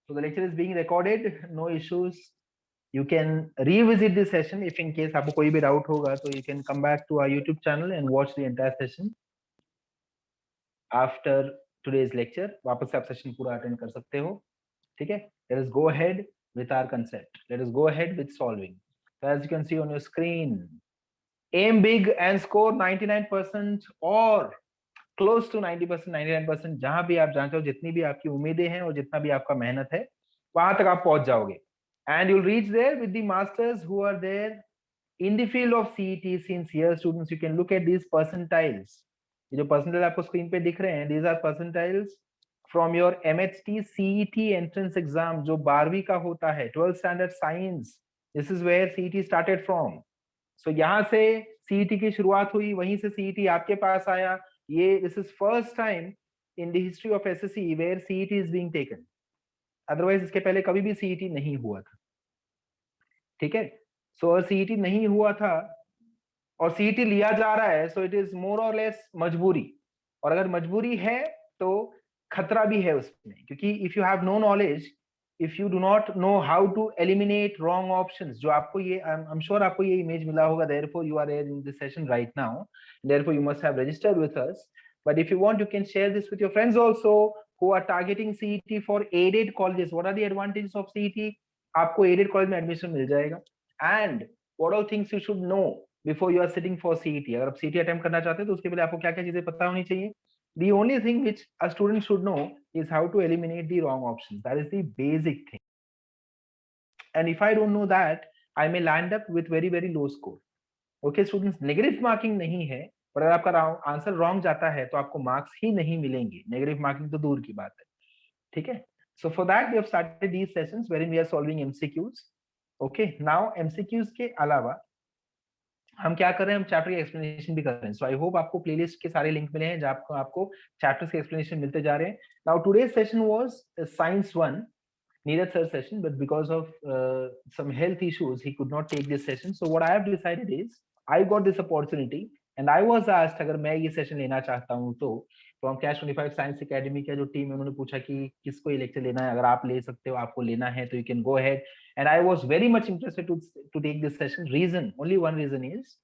So the lecture is being recorded, no issues. You can revisit this session if in case आपको कोई भी doubt होगा, so you can come back to our YouTube channel and watch the entire session after today's lecture. वापस से आप session पूरा attend कर सकते हो, ठीक है? Let us go ahead with our concept. Let us go ahead with solving. So as you can see on your screen, aim big and score 99% or close to 90%, 99%. जहां भी आप जानते हो, जितनी भी आपकी उम्मीदें हैं और जितना भी आपका मेहनत है, वहां तक आप पहुंच जाओगे. And you'll reach there with the masters who are there in the field of CET. Since here students, you can look at these percentiles. ये जो percentile आपको screen पे दिख रहे हैं, these are percentiles from your MHT CET entrance exam जो 12वीं का होता है, 12th standard science. This is where CET started from. So यहाँ से CET की शुरुआत हुई, वहीं से CET आपके पास आया. ये this is first time in the history of SSC where CET is being taken. Otherwise इसके पहले कभी भी CET नहीं हुआ था, ठीक है? सो CET नहीं हुआ था और CET लिया जा रहा है, सो इट इज मोर और लेस मजबूरी. और अगर मजबूरी है तो खतरा भी है उसमें, क्योंकि if you have no knowledge, if you do not know how to eliminate wrong options, जो आपको ये आई एम श्योर आपको ये इमेज मिला होगा, therefore you are here in this session right now, therefore you must have registered with us. But if you want, you can share this with your friends also who are targeting CET for aided colleges. What are the advantages of CET? आपको aided college में admission मिल जाएगा. And what all things you should know before you are sitting for CET. अगर आप CET attempt करना चाहते हैं तो उसके पहले आपको क्या-क्या चीजें पता होनी चाहिए? The only thing which a student should know is how to eliminate the wrong options. That is the basic thing. And if I don't know that, I may land up with very very low score. Okay, students, negative marking नहीं है, पर अगर आपका answer wrong जाता है तो आपको marks ही नहीं मिलेंगे. नेगेटिव मार्किंग तो दूर की बात है, ठीक है? So for that we have started these sessions wherein we are solving MCQs. Okay, now MCQs के अलावा हम क्या कर रहे हैं, हम चैप्टर की एक्सप्लेनेशन भी कर रहे हैं. सो आई होप आपको प्लेलिस्ट के सारे लिंक मिले हैं जहां आपको चैप्टर्स के एक्सप्लेनेशन मिलते जा रहे हैं. Now today's session was science 1, Neeraj sir session, but because of some health issues he could not take this session. So what I have decided is I got this opportunity and I was asked अगर मैं ये session लेना चाहता हूँ तो from cash 25 science academy का जो team है उन्होंने पूछा कि किसको ये लेक्चर लेना है, अगर आप ले सकते हो, आपको लेना है तो you can go ahead. And I was very much interested to take this session. Reason, only one reason is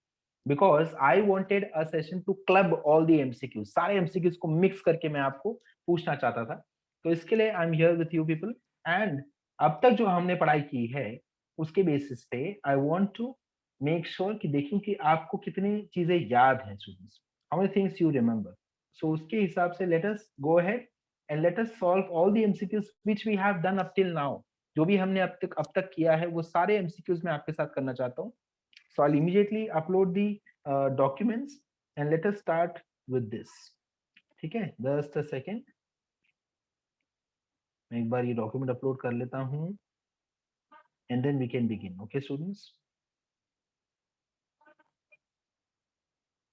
because I wanted a session to club all the MCQs. सारे एमसीक्यूज को मिक्स करके मैं आपको पूछना चाहता था. तो इसके लिए I am here with you people. And अब तक जो हमने पढ़ाई की है उसके बेसिस पे I want to make sure कि देखें कि आपको कितनी चीजें याद हैं students, how many things you remember. So उसके हिसाब से let us go ahead and let us solve all the MCQs which we have done up till now. जो भी हमने अब तक किया है वो सारे एमसीक्यूज मैं आपके साथ करना चाहता हूँ. So I immediately upload the documents and let us start with this. ठीक है, जस्ट अ सेकेंड, मैं एक बार ये डॉक्यूमेंट अपलोड कर लेता हूँ and then we can begin. Okay, students?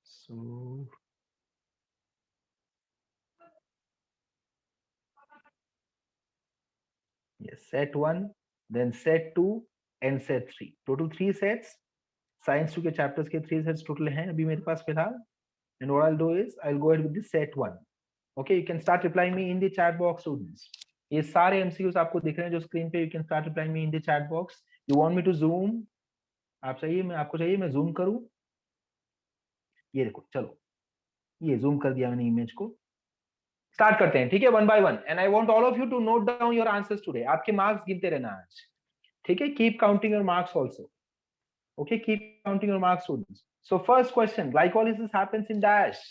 So yes, set 1, then set 2 and set 3. Total 3 sets. Science 2 के chapters के 3 sets total हैं अभी मेरे पास फिलहाल. And what I'll do is I'll go ahead with the set 1. Okay, you can start replying me in the chat box, students. ये सारे MCQs आपको दिख रहे हैं जो स्क्रीन पे. You can start replying me in the chat box. You want me to zoom? आप चाहिए, मैं आपको चाहिए मैं zoom करूं? ये देखो, चलो ये जूम कर दिया मैंने इमेज को. स्टार्ट करते हैं, ठीक है, one by one. And I want all of you to note down your answers today. आपके मार्क्स गिनते रहना आज, ठीक है? Keep counting your marks also. Okay, keep counting your marks students. So first question, glycolysis happens in dash.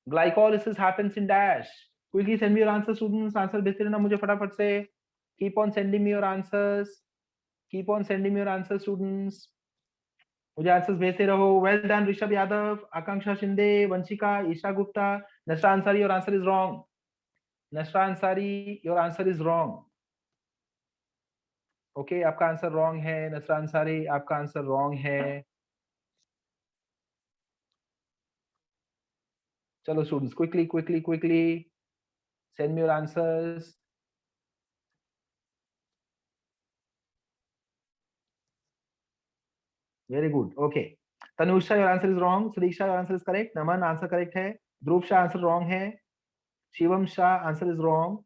Glycolysis happens in dash. Quickly send me your answer students. Answer भेजते रहना मुझे फटाफट से. Keep on sending me your answers. Keep on sending me your answers students. मुझे answers भेजते रहो. Well done Rishabh Yadav, Akanksha Shinde, Vanshika, Isha Gupta, Nashra Ansari. Your answer is wrong. Nashra Ansari, your answer is wrong. Okay, आपका answer wrong है. नशरा अंसारी, आपका आंसर रॉन्ग है. चलो students, quickly quickly quickly send me your answers. Very good. Okay, Tanusha, your answer is wrong. Sudiksha, your answer is correct. Naman, answer correct है. Dhruv Shah, answer wrong है. Shivam Shah, answer is wrong.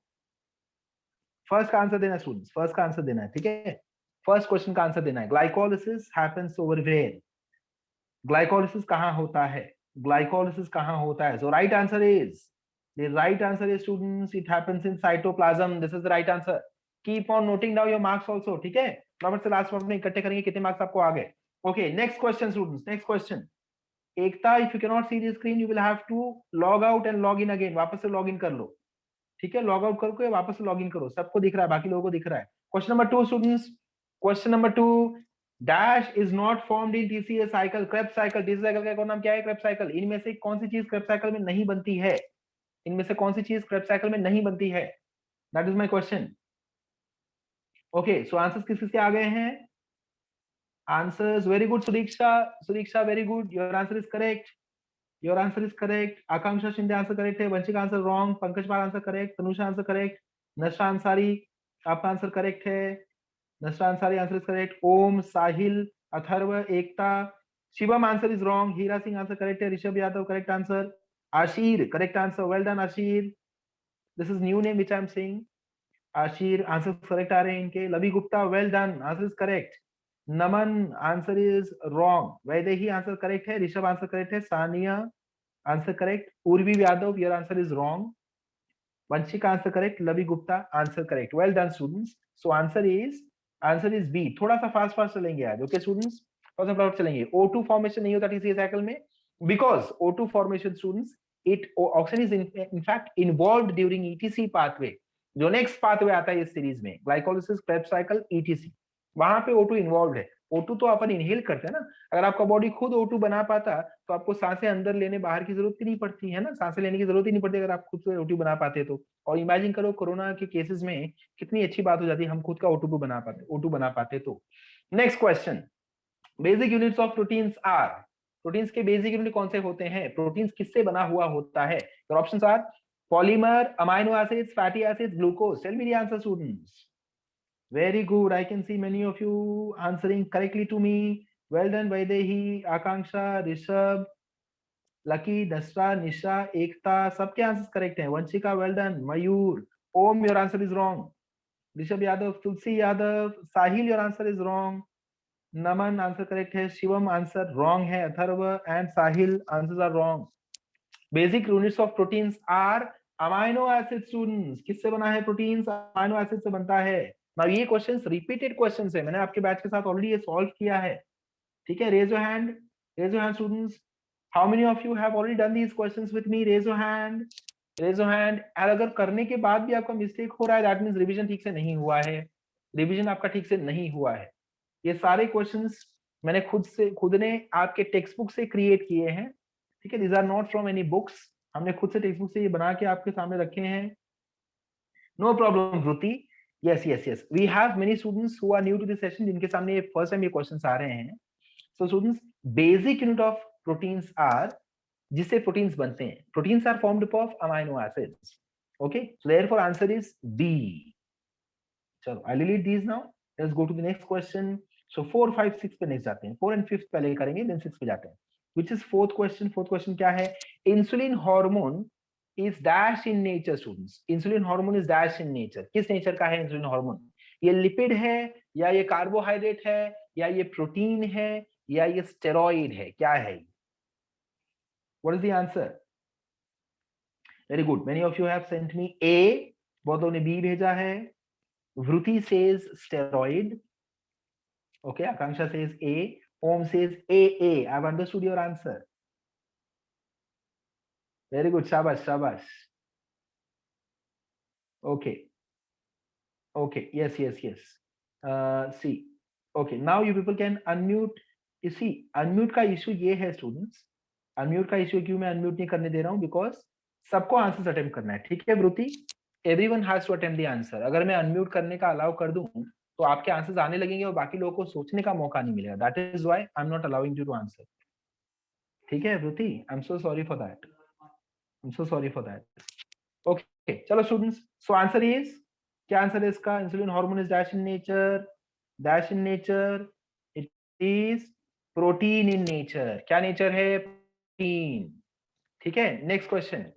First का answer देना है students, first का answer देना है, ठीक है, फर्स्ट क्वेश्चन का आंसर देना है। Glycolysis happens over where, glycolysis कहां होता है, ग्लाइकोलिसिस कहां होता है? So right answer is, the right answer is students, it happens in cytoplasm, this is the right answer. Keep on noting down your marks also, ठीक है, फटाफट से लास्ट में इकट्ठे करेंगे कितने मार्क्स आपको आ गए। Okay, next question students, next question. Ekta, if you can not see the screen you will have to log out and log in again, वापस से लॉग इन कर लो, ठीक है, लॉग आउट करके वापस से लॉग इन करो, सबको दिख रहा है, बाकी लोगों को दिख रहा है। Question number 2 students, question number 2, dash is not formed in TCS cycle, Krebs cycle, TCS cycle का नाम क्या है? Krebs cycle. इनमें से कौन सी चीज क्रेब्स साइकिल में नहीं बनती है? इनमें से कौन सी चीज क्रेब्स साइकिल में नहीं बनती है? That is my question. Okay, so answers किस किसके आ गए हैं? Answers, very good Sudiksha, Sudiksha very good, your answer is correct, your answer is correct. Akanksha Shinde answer correct है, Vanshika answer wrong, Pankaj Pal answer correct, Tanusha answer correct, Nasha Ansari आपका आंसर करेक्ट है, Nasha Ansari answer is correct, Om, Sahil, Atharva, Ekta, Shivam answer is wrong, Heera Singh answer correct है, Rishabh Yadav correct answer, Aashir correct answer, well done Aashir, this is new name which I am saying, Aashir answer correct आ रहे हैं इनके, Lavi Gupta well done, answer is correct, Naman answer is wrong, Vaidehi answer correct है, Rishabh answer correct है, Saniya answer correct, Urvi Yadav your answer is wrong, Vanshika answer correct, Lavi Gupta answer correct, well done students. So answer is B. थोड़ा सा fast fast चलेंगे आज, okay students, थोड़ा सा फटाफट चलेंगे। O2 फॉर्मेशन नहीं होता टीसीएस साइकिल में, because O2 formation students, it oxygen is in fact involved during etc pathway, जो नेक्स्ट पाथवे आता है इस सीरीज में, ग्लाइकोलिसिस, क्रेब्स साइकिल, ईटीसी, वहां पे O2 इन्वॉल्व है। O2 तो अपन इनहेल करते हैं ना, अगर आपका बॉडी खुद O2 बना पाता तो आपको सांसें अंदर लेने बाहर की जरूरत ही नहीं पड़ती है ना, सांसें लेने की जरूरत ही नहीं पड़ती अगर आप खुद से O2 बना पाते तो। और इमेजिन करो कोरोना के केसेस में कितनी अच्छी बात हो जाती है हम खुद का O2 बना पाते तो। Next question, basic units of proteins are, proteins के बेसिक यूनिट कौन से होते हैं? प्रोटीन्स किससे बना हुआ होता है? Your options are polymer, amino acids, fatty acids, glucose, tell me the answer students. Very good. I can see many of you answering correctly to me. Well done, Vaidehi, Akanksha, Rishabh, Lucky, Dasra, Nisha, Ekta. सबके answers correct हैं। Vanshika, well done. Mayur, Om, your answer is wrong. Rishabh Yadav, Tulsi Yadav, Sahil, your answer is wrong. Naman, answer correct है. Shivam, answer wrong है. Atharva and Sahil, answers are wrong. Basic units of proteins are amino acid students. किससे बना है proteins? Amino acid से बनता है। Now ये questions repeated questions है, मैंने आपके बैच के साथ ऑलरेडी ये सॉल्व किया है, ठीक है। Raise your hand, raise your hand students, how many of you have already done these questions with me? Raise your hand, raise your hand. और अगर करने के बाद भी आपका मिस्टेक हो रहा है, दैट मींस रिवीजन ठीक से नहीं हुआ है, रिवीजन आपका ठीक से नहीं हुआ है। ये सारे क्वेश्चंस मैंने खुद ने आपके टेक्स्ट बुक से क्रिएट किए हैं, ठीक है, these are not from any books, हमने खुद से टेक्स्ट बुक से ये बना के आपके सामने रखे हैं। No problem Vruti, yes, we have many students who are new to this session जिनके सामने ये फर्स्ट टाइम ये क्वेश्चंस आ रहे हैं। So students, basic unit of proteins are, जिससे प्रोटीन्स बनते हैं, proteins are formed of amino acids, okay, so therefore answer is B। चलो I delete these now, let's go to the next question. So 4 5 6 पे next जाते हैं, 4 and 5 पहले करेंगे then 6 पे जाते हैं, which is fourth question. Fourth question क्या है? Insulin hormone is dash in nature students, insulin hormone is dash in nature, किस नेचर का है इंसुलिन हार्मोन? ये लिपिड है, या ये कार्बोहाइड्रेट है, या ये प्रोटीन है, या ये स्टेरॉइड है, क्या है? What is the answer? Very good, many of you have sent me a, बहुत लोगों ने बी भेजा है। Vruti says steroid. Okay, Akanksha says A. Om says AA. I've understood your answer. Very good. Shabash, shabash. Okay. Okay. Yes. See. Okay. Now you people can unmute. You see, unmute का issue ये है students. Unmute का issue क्यों मैं unmute नहीं करने दे रहा हूँ? Because सबको answers attempt करना है, ठीक है Vruti? Everyone has to attempt the answer. अगर मैं unmute करने का allow कर दूँ तो आपके आंसर्स आने लगेंगे और बाकी लोगों को सोचने का मौका नहीं मिलेगा। That is why I am not allowing you to answer, ठीक है Vruti? I am so sorry for that, I am so sorry for that. Okay चलो स्टूडेंट्स, सो आंसर इज, क्या आंसर है इसका? Insulin hormone is dash in nature, dash in nature, it is protein in nature. क्या nature है? Protein, ठीक है। Next question,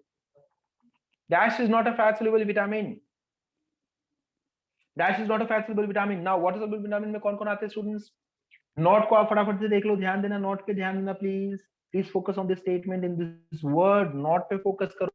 dash is not a fat soluble vitamin, dash is not a fat soluble vitamin. Now water soluble vitamin में कौन कौन आते हैं students? Note को आप फटाफट से देख लो, ध्यान देना, नोट पे ध्यान देना please. Please focus on this statement, in this word, note पे फोकस करो।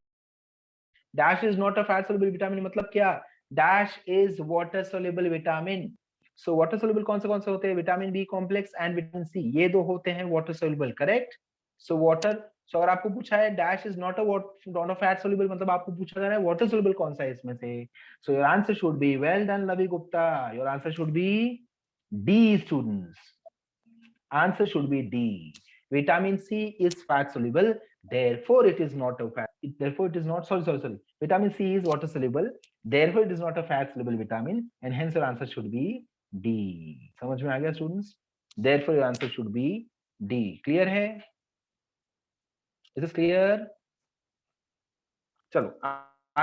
Dash is not a fat soluble vitamin मतलब क्या? Dash is water soluble vitamin. So water soluble कौन से होते हैं? Vitamin B complex and vitamin C, ये दो होते हैं water soluble, correct? So water, so अगर आपको पूछा है dash is not a fat soluble, मतलब आपको पूछा जा रहा है वाटर सॉल्युबल कौन सा है इसमें से। So your answer should be, well done Lavi Gupta, your answer should be D students. Answer should be D. Vitamin C is fat soluble, therefore it is not a fat. Therefore it is not. Sorry. Vitamin C is water soluble, therefore it is not a fat soluble vitamin, and hence your answer should be D. समझ में आ गया students? Therefore your answer should be D. Clear है? Is this clear? चलो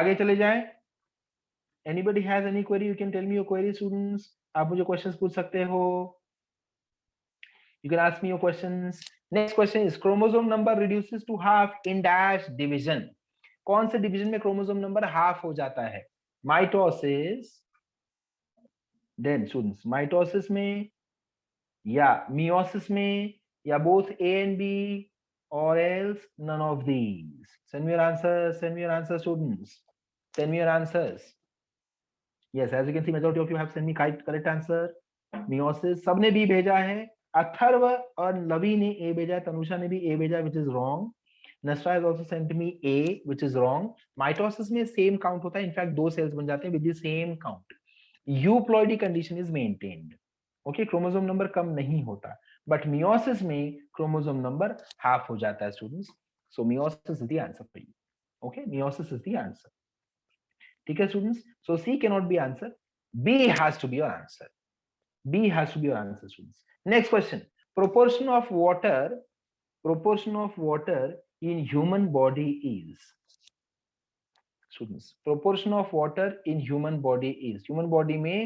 आगे चले जाएं. Anybody has any query? You can tell me your query, students. आप मुझे questions पूछ सकते हो. You can ask me your questions. Next question is chromosome number reduces to half in dash division. कौन से डिवीजन में क्रोमोसोम नंबर हाफ हो जाता है? माइटोसिस, देन स्टूडेंट्स माइटोसिस में या मियोसिस में या both A and B or else none of these. Send me your answers. Send me your answers, students. Send me your answers. Yes, as you can see, majority of you have sent me correct answer. Meiosis, सबने B भेजा है. अथर्व और लवी ने ए भेजा, तनुषा ने भी ए भेजा, which is wrong. Nashra has also sent me A, which is wrong. Mitosis में same count होता है, इनफैक्ट दो सेल्स बन जाते हैं with the same count. Euploidy condition is maintained. Okay, chromosome number कम नहीं होता, बट मियोसिस में क्रोमोसोम नंबर हाफ हो जाता है students. So meiosis is the answer for you. Okay, meiosis is the answer. ठीक है students, so C cannot be answer, B has to be your answer. B has to be your answer, students. Next question. Proportion of water in human body is. Students, proportion of water in human body is. Human body में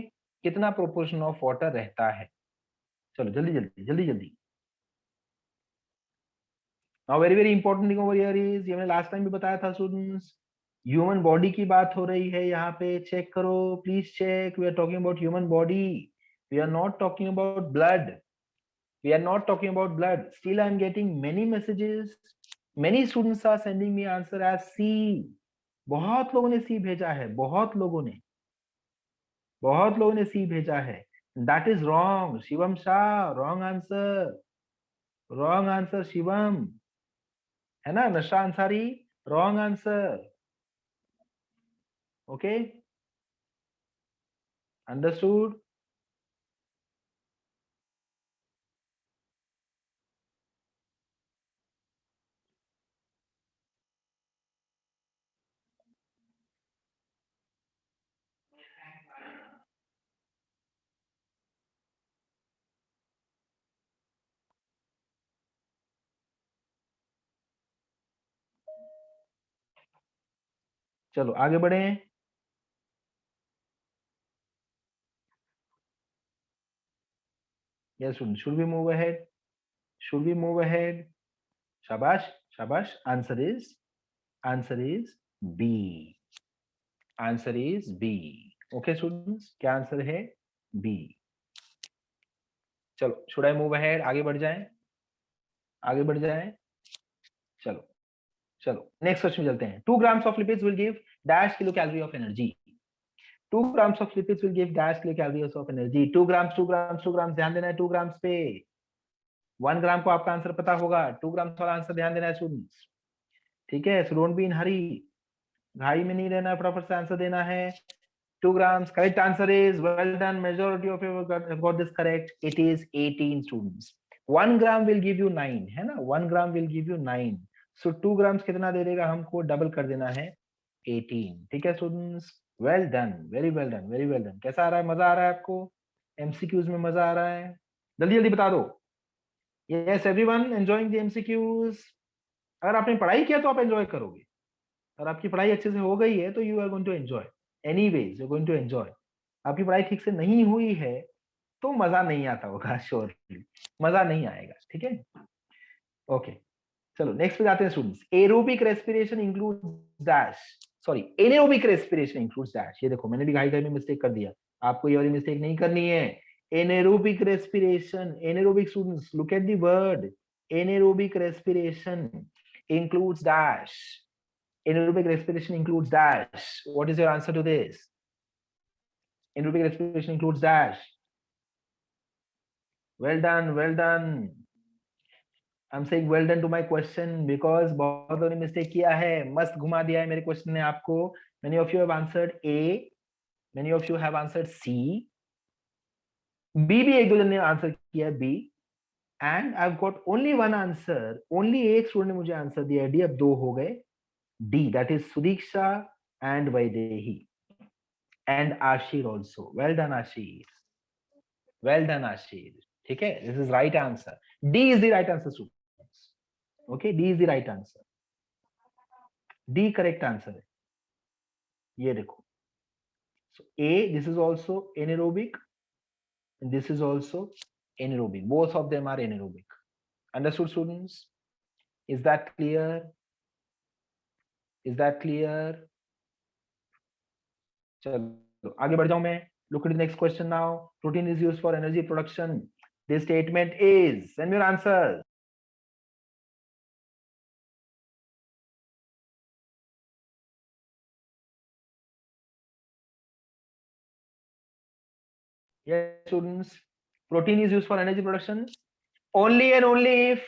कितना proportion of water रहता है? चलो जल्दी. Now very important thing over here is, ये मैंने last time भी बताया था students. Human body की बात हो रही है यहाँ पे, check करो, please check. We are talking about human body. We are not talking about blood. We are not talking about blood. Still I am getting many messages. Many students are sending me answer as C. बहुत लोगों ने C भेजा है, बहुत लोगों ने C भेजा है. That is wrong. Shivam Shah, wrong answer Shivam, है ना? नशा Ansari, wrong answer. Okay, understood? चलो आगे बढ़े. Yes, should we move ahead? Should we move ahead? Shabash. Answer is B. Answer is B. Okay, students, क्या आंसर है? B. चलो, should I move ahead? आगे बढ़ जाएं. चलो नेक्स्ट क्वेश्चन चलते हैं. 2 grams of lipids will give dash kilocalorie of energy. 2 grams of lipids will give dash kilocalories of energy. 2 grams, ध्यान देना है 2 grams पे. 1 ग्राम को आपका आंसर पता होगा, 2 ग्राम्स वाला आंसर ध्यान देना है स्टूडेंट्स. ठीक है, सो डोंट बी इन हरी, घाई में नहीं रहना, फटाफट से आंसर देना है. 2 grams, correct answer is, well done, majority of you have got this correct. It is 18 students. 1 gram will give you 9, है ना? 1 gram will give you 9. So 2 grams कितना दे देगा हमको? डबल कर देना है 18. ठीक है students, well done, very well done. कैसा आ रहा है? मजा आ रहा है आपको? एमसीक्यूज में मजा आ रहा है? जल्दी बता दो. Yes everyone enjoying the MCQs. अगर आपने पढ़ाई किया तो आप एंजॉय करोगे. अगर आपकी पढ़ाई अच्छे से हो गई है तो you are going to enjoy. Anyways you are going to enjoy. आपकी पढ़ाई ठीक से नहीं हुई है तो मजा नहीं आता होगा, श्योरली मजा नहीं आएगा. ठीक है, ओके. चलो नेक्स्ट पे जाते हैं students. Aerobic respiration includes dash. Sorry, anaerobic respiration includes dash. ये देखो मैंने भी घाई घाई में मिस्टेक कर दिया, आपको ये वाली मिस्टेक नहीं करनी है। Anaerobic respiration, anaerobic students look at the word, anaerobic respiration includes dash. Anaerobic respiration includes dash. What is your answer to this? Anaerobic respiration includes dash. Well done, well done. I'm saying well done to my question because बहुत लोगों ने mistake किया है, मस्त घुमा दिया है मेरे क्वेश्चन ने आपको। Many of you have answered A, many of you have answered C, B भी एक दो जन ने आंसर किया है B, and I've got only one answer, only एक स्टूडेंट ने मुझे आंसर दिया है D, अब दो हो गए D, that is Sudiksha and Vaidehi and Ashir also. Well done Ashir, well done Ashir. ठीक है, this is right answer. D is the right answer students. Okay, D is the right answer. D correct answer है, ये देखो। So A, this is also anaerobic, and this is also anaerobic. Both of them are anaerobic. Understood students? Is that clear? Is that clear? चलो आगे बढ़ जाऊं मैं। Look at the next question now. Protein is used for energy production. This statement is, send me your answer. Yes, students. Protein is used for energy production only and only if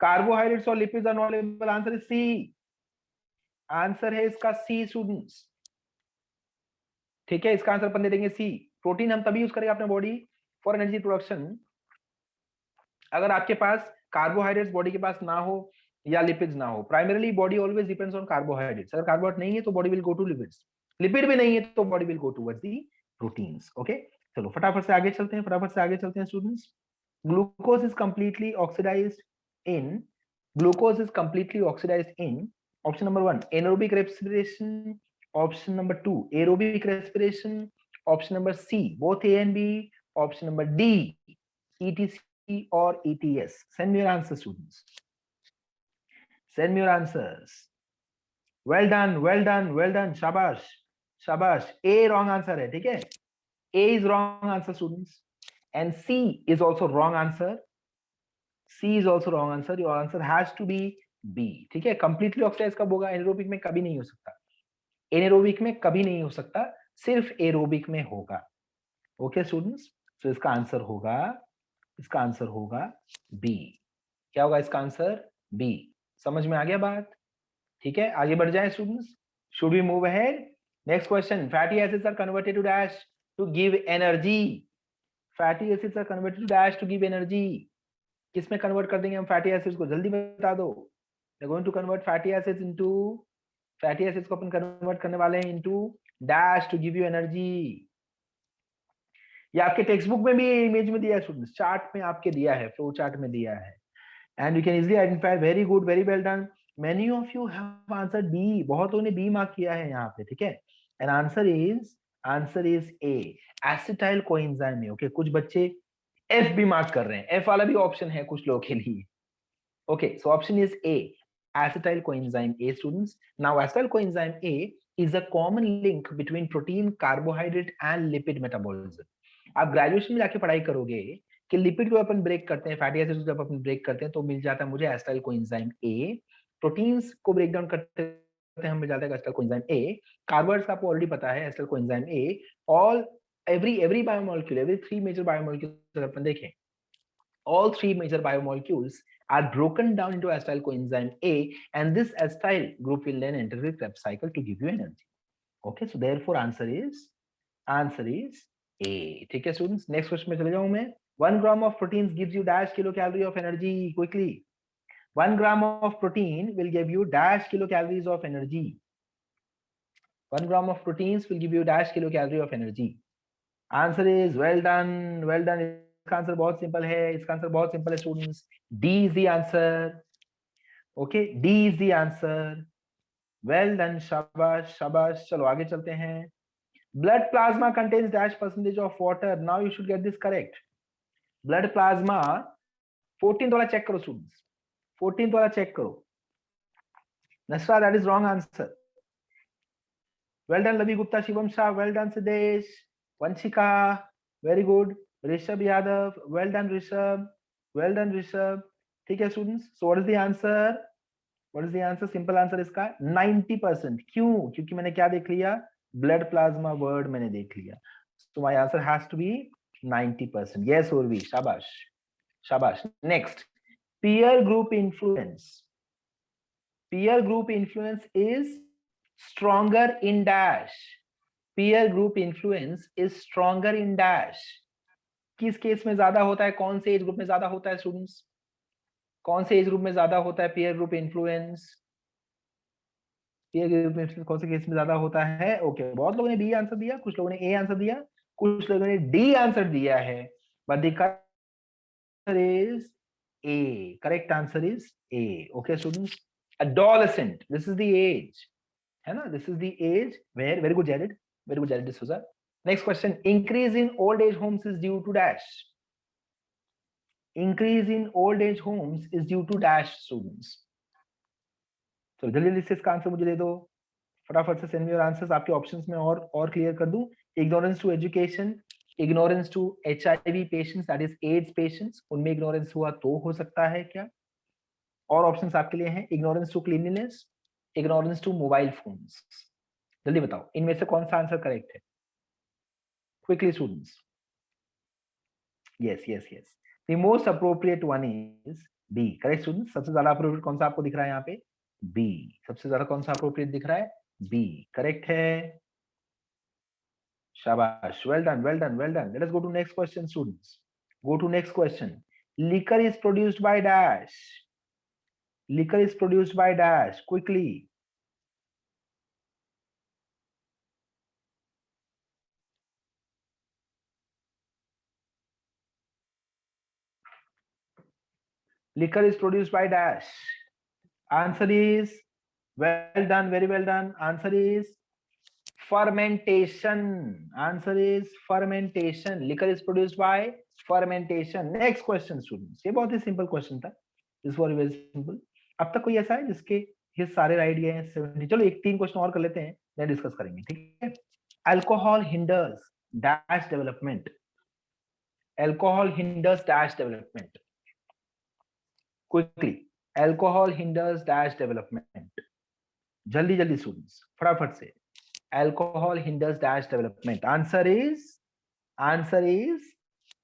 carbohydrates or lipids are not available. Answer is C. Answer है इसका सी students. ठीक है, इसका answer अपन दे देंगे सी। Protein हम तभी use करेंगे अपने बॉडी फॉर एनर्जी प्रोडक्शन अगर आपके पास कार्बोहाइड्रेट्स बॉडी के पास ना हो या लिपिड्स ना हो। Primarily body always depends on carbohydrates. अगर कार्बोहाइड्रेट नहीं है तो body will go to lipids, lipid भी नहीं है तो body will go towards the proteins. Okay, चलो फटाफट से आगे चलते हैं, फटाफट से आगे चलते हैं students. Glucose is completely oxidised in, glucose is completely oxidised in option number 1 anaerobic respiration, option number 2 aerobic respiration, option number C both A and B, option number D ETC or ETS. Send me your answers students, send me your answers. Well done, well done, well done, shabash shabash। A wrong answer है, ठीक है, A is wrong answer students and C is also wrong answer, C is also wrong answer, your answer has to be B। ठीक है, completely oxidized कब होगा? Anaerobic में कभी नहीं हो सकता, एनारोबिक में कभी नहीं हो सकता, सिर्फ एरोबिक में होगा। ओके स्टूडेंट्स, तो इसका आंसर होगा, इसका आंसर होगा बी। क्या होगा इसका आंसर? बी। समझ में आ गया बात? ठीक है, आगे बढ़ जाए students. Should we move ahead? Next question, fatty acids are converted to dash to give energy. Fatty acids are converted to dash to give energy. किस में कन्वर्ट कर देंगे हम फैटी एसिड्स को? जल्दी बता दो। We are going to convert fatty acids into, fatty acids को अपन कन्वर्ट करने वाले हैं into dash to give you energy. ये आपके टेक्स्ट बुक में भी इमेज में दिया है स्टूडेंट्स, चार्ट में आपके दिया है, फ्लो चार्ट में दिया है, and you can easily identify. Very good, very well done. Many of you have answered B, बहुत लोगों ने बी मार्क किया है यहाँ पे, ठीक है। And answer is a, acetyl coenzyme. Okay, कुछ बच्चे एफ भी मार्क कर रहे हैं, एफ वाला भी ऑप्शन है कुछ लोगों के लिए। Okay, so option is a, acetyl coenzyme A students. Now acetyl coenzyme A is a common link between protein, carbohydrate and lipid metabolism. आप ग्रेजुएशन में जाके पढ़ाई करोगे कि लिपिड को अपन ब्रेक करते हैं, फैटी एसिड्स को जब अपन ब्रेक करते हैं तो मिल जाता है मुझे एसिटाइल कोएंजाइम A। प्रोटीन्स को ब्रेक डाउन करते हैं हमें मिल जाता है एसिटाइल कोएंजाइम A। कार्बोहाइड्रेट्स आपको ऑलरेडी पता है acetyl coenzyme A। All every biomolecule, every 3 major biomolecules अपन देखें, all 3 major biomolecules are broken down into acetyl coenzyme A, and this acetyl group will then enter the Krebs cycle to give you energy. Okay, so therefore answer is A। ठीक है students, next question में चले जाऊं मैं। 1 gram of proteins gives you dash kilocalorie of energy. Quickly, 1 gram of protein will give you dash kilocalories of energy. 1 gram of proteins will give you dash kilocalorie of energy. Answer is well done, well done। इसका answer बहुत simple है, इसका answer बहुत simple है students, D is the answer. Okay, D is the answer. Well done, शाबाश शाबाश। चलो आगे चलते हैं। Blood plasma contains dash percentage of water. Now you should get this correct. Blood plasma 14th वाला चेक करो स्टूडेंट्स, 14th वाला check करो। Nasra, that is wrong answer. Well done Lavi Gupta, Shivam Shah, well done Siddesh, Vanshika, very good. Rishabh Yadav, well done Rishabh, well done Rishabh. ठीक है students, so what is the answer? What is the answer? Simple answer इसका 90%. क्यों? क्योंकि मैंने क्या देख लिया? Blood plasma word मैंने देख लिया. So my answer has to be 90%. Yes, Urvi, shabash, shabash. Next, peer group influence. Peer group influence is stronger in dash. Peer group influence is stronger in dash. किस case में ज्यादा होता है? कौन से एज ग्रुप में ज्यादा होता है स्टूडेंट्स? कौन से एज ग्रुप में ज्यादा होता है peer group influence? Peer group influence कौन से केस में ज्यादा होता है? ओके, बहुत लोगों ने बी आंसर दिया, कुछ लोगों ने ए आंसर दिया, कुछ लोगों ने डी आंसर दिया है, but the correct is a. Correct answer is a. Okay students, adolescent, this is the age, है ना? This is the age where, very good Jared, very good Jared D'Souza. Next question, increase in old age homes is due to dash. Increase in old age homes is due to dash students. तो जल्दी जल्दी से इसका answer मुझे दे दो, फटाफट से send me your answers. आपके ऑप्शंस में और क्लियर कर दूं. Ignorance to education, ignorance to HIV patients, that is AIDS patients, उनमें इग्नोरेंस हुआ तो हो सकता है क्या? और ऑप्शंस आपके लिए हैं, ignorance to cleanliness, ignorance to mobile phones. जल्दी बताओ इनमें से कौन सा आंसर करेक्ट है? Quickly students. Yes yes yes, the most appropriate one is B. Correct students, सबसे ज्यादा अप्रोप्रिएट कौन सा आपको दिख रहा है यहाँ पे? बी. सबसे ज्यादा कौन सा अप्रोप्रिएट दिख रहा है? बी. करेक्ट है, शाबाश, well done, well done, well done. Let us go to next question students. Go to next question. Liquor is produced by dash. Liquor is produced by dash. Quickly. Liquor is produced by dash. Answer is, well done, very well done. Answer is fermentation. Answer is fermentation. Liquor is produced by fermentation. Next question students. ये बहुत ही simple question था. This was very simple. अब तक कोई ऐसा है जिसके ये सारे राइट गए हैं 70? चलो एक 3 क्वेश्चन और कर लेते हैं, देन डिस्कस करेंगे. ठीक है. Alcohol hinders dash development. Alcohol hinders dash development. Quickly, alcohol hinders dash development. जल्दी जल्दी स्टूडेंट्स, फटाफट से. Alcohol hinders dash development. Answer is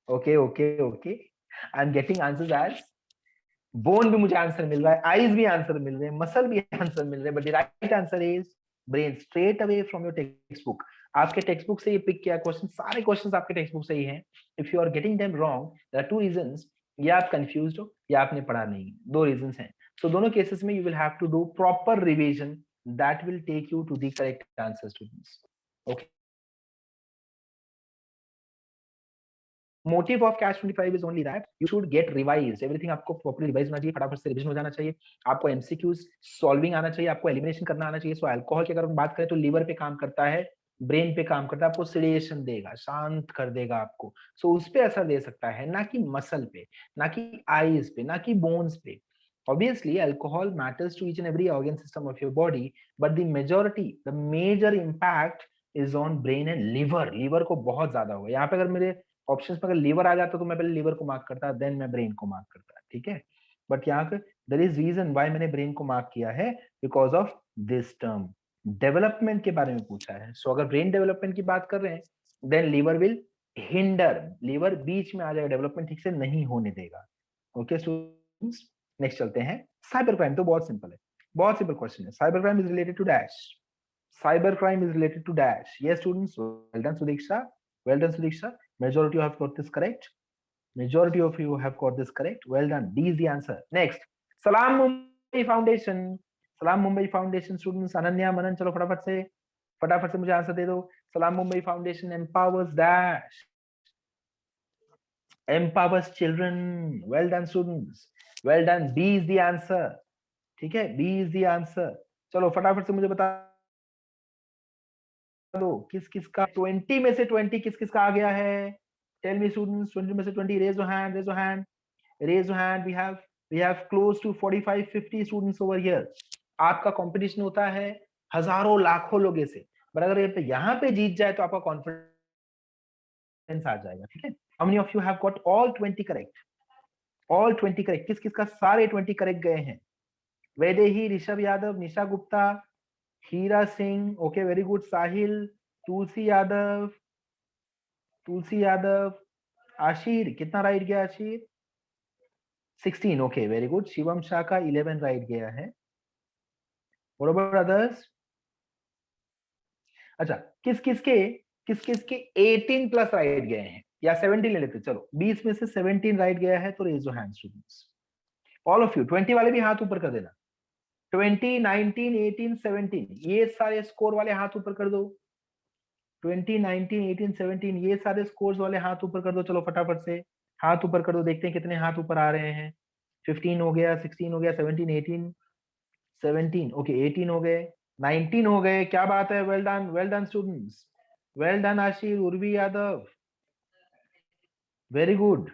okay okay okay, I am getting answers as bone भी मुझे answer मिल रहा है, आईज भी answer मिल रहे हैं, मसल भी आंसर मिल रहे हैं, but the right answer is brain. Straight away from your text book. आपके टेक्स्ट बुक से ये पिक किया क्वेश्चन, सारे क्वेश्चंस आपके टेक्स्ट बुक से ही हैं. If you are getting them wrong, there are 2 reasons. या आप कंफ्यूज्ड हो या आपने पढ़ा नहीं. 2 रीजंस हैं. सो दोनों केसेस में you will have to do proper revision, that will take you to the correct answer students. Okay. Motive of catch 25 is only that you should get revised. Everything आपको properly revise होना चाहिए, फटाफट से revision हो जाना चाहिए, आपको MCQs solving आना चाहिए, आपको एलिमिनेशन करना आना चाहिए. सो अल्कोहल की अगर हम बात करें तो लीवर पे काम करता है, ब्रेन पे काम करता है, आपको सिडेशन देगा, शांत कर देगा आपको. सो उस पे असर दे सकता है, ना कि मसल पे, ना कि आईज पे, ना कि बोन्स पे. Obviously, alcohol matters to each and every organ system of your body, but the major impact is on brain and liver. Liver को बहुत ज्यादा होगा. यहाँ पे अगर मेरे ऑप्शंस में अगर लीवर आ जाता तो मैं पहले लीवर को मार्क करता, देन मैं ब्रेन को मार्क करता. ठीक है. बट यहाँ पे देयर इज रीजन व्हाई मैंने ब्रेन को मार्क किया है, because of this term. Development के बारे में पूछा है. सो अगर ब्रेन डेवलपमेंट की बात कर रहे हैं, then lever will hinder. Lever बीच में आ जाएगा, डेवलपमेंट ठीक से नहीं होने देगा. ओके स्टूडेंट्स, नेक्स्ट चलते हैं. साइबर क्राइम तो बहुत सिंपल है, बहुत सिंपल क्वेश्चन है. Cyber crime is related to dash. Cyber crime is related to dash. Yes students, well done Sudiksha, well done Sudiksha. Majority have got this correct. Majority of you have got this correct. Well done. D is the answer. Next, Salam Mumbai Foundation. Salam Mumbai Foundation students. Ananya Manan, चलो फटाफट से मुझे answer दे दो. Salam Mumbai Foundation empowers dash. Empowers children. Well done students. Well done. B is the answer. ठीक है, B is the answer. चलो फटाफट से मुझे बता दो किस किस का 20 में से 20 किस किस का आ गया है. टेल मी स्टूडेंट्स, 20 में से 20. Raise your hand, raise your hand, raise your hand. We have close to 45-50 students over here. आपका कंपटीशन होता है हजारों लाखों लोगों से. बट अगर ये यहाँ पे जीत जाए तो आपका कॉन्फिडेंस आ जाएगा, ठीक है। How many of you have got all 20 correct? All 20 correct, किस किसका सारे 20 करेक्ट गए हैं? वैदेही, ऋषभ यादव, निशा Gupta, Hira Singh, okay very good. साहिल, तुलसी यादव, आशीर, कितना राइट गया आशीर? 16, okay very good. Shivam Shah का 11 राइट गया है। What about others? अच्छा, किस किसके 18 प्लस राइट गए हैं, या 17 ले लेते, चलो 20 में से 17 राइट गया है तो raise your hand students, all of you. 20 वाले भी हाथ ऊपर कर देना। 20, 19, 18, 17 ये सारे स्कोर वाले हाथ ऊपर कर दो। 20, 19, 18, 17 ये सारे स्कोर्स वाले हाथ ऊपर कर दो। चलो फटाफट से हाथ ऊपर कर दो, देखते हैं कितने हाथ ऊपर आ रहे हैं। 15 हो गया, 16 हो गया, 17, 18, 17, ओके 18 हो गए, 19 हो गए, क्या बात है, well done students, well done Ashish, Urvi Yadav, very good,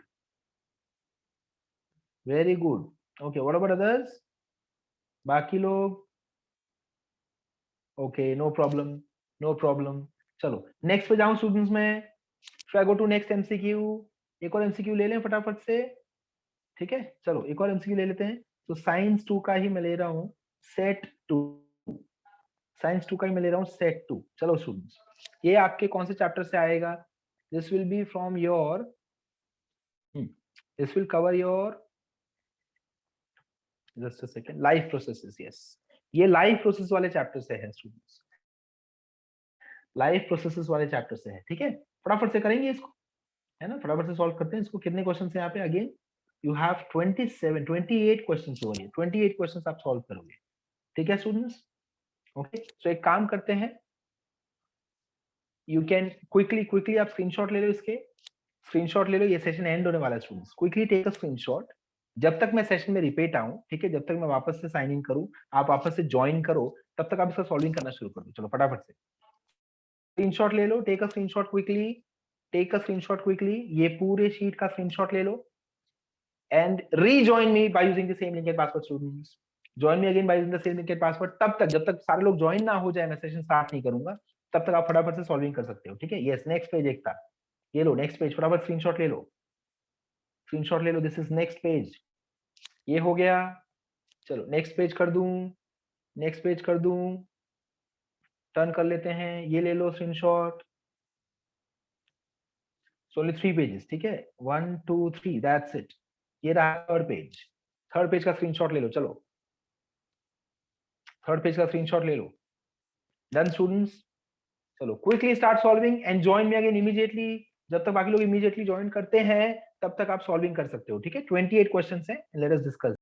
very good. Okay what about others? बाकी लोग? Okay no problem, no problem. चलो नेक्स्ट पे जाऊं स्टूडेंट्स में, so I go to next MCQ? एक और एमसीक्यू ले लें फटाफट से, ठीक है। चलो एक और एमसीक्यू ले लेते हैं। तो साइंस 2 का ही मैं ले रहा हूँ, सेट 2, साइंस 2 का ही मैं ले रहा हूँ, सेट 2। चलो स्टूडेंट्स, ये आपके कौन से चैप्टर से आएगा? This will be from your, this will cover your, just a second, life processes. Yes, ये लाइफ प्रोसेस वाले चैप्टर से है स्टूडेंट्स, लाइफ प्रोसेसेस वाले चैप्टर से है, ठीक है। फटाफट से करेंगे इसको, है ना, फटाफट से सॉल्व करते हैं इसको। कितने क्वेश्चन है यहाँ पे? अगेन यू हैव 28 क्वेश्चन हो रही है, 28 क्वेश्चन आप सॉल्व करोगे, ठीक है स्टूडेंट्स। ओके सो एक काम करते हैं, यू कैन क्विकली आप स्क्रीनशॉट ले लो इसके, स्क्रीनशॉट ले लो, ये सेशन एंड होने वाला है students, quickly take a screenshot. जब तक मैं सेशन में रिपीट आऊं, ठीक है, जब तक मैं वापस से साइन इन करूं, आप वापस से ज्वाइन करो, तब तक आप इसका सॉल्विंग करना शुरू कर दो। चलो फटाफट से स्क्रीनशॉट ले लो, take a screenshot quickly, take a screenshot quickly, ये पूरे शीट का स्क्रीनशॉट ले लो and rejoin me by using the same link and password students. Join me again by using the same link and password. तब तक, जब तक सारे लोग ज्वाइन ना हो जाए, मैं सेशन स्टार्ट नहीं करूंगा, तब तक आप फटाफट से सॉल्विंग कर सकते हो, ठीक है। यस नेक्स्ट पेज एक था, ये लो नेक्स्ट पेज, फटाफट स्क्रीनशॉट ले लो, स्क्रीनशॉट ले लो, दिस इज नेक्स्ट पेज, ये हो गया। चलो नेक्स्ट पेज कर दूं, नेक्स्ट पेज कर दूं, टर्न कर लेते हैं, ये ले लो स्क्रीनशॉट। ओनली 3 पेजेस, ठीक है, 1 2 3 दैट्स इट। ये रहा थर्ड पेज, थर्ड पेज का स्क्रीनशॉट ले लो। चलो थर्ड पेज का स्क्रीनशॉट ले लो, डन स्टूडेंट्स। चलो quickly start solving and join me again immediately. जब तक बाकी लोग इमीडिएटली ज्वाइन करते हैं, तब तक आप सॉल्विंग कर सकते हो, ठीक है। 28 क्वेश्चंस हैं, लेट अस डिस्कस।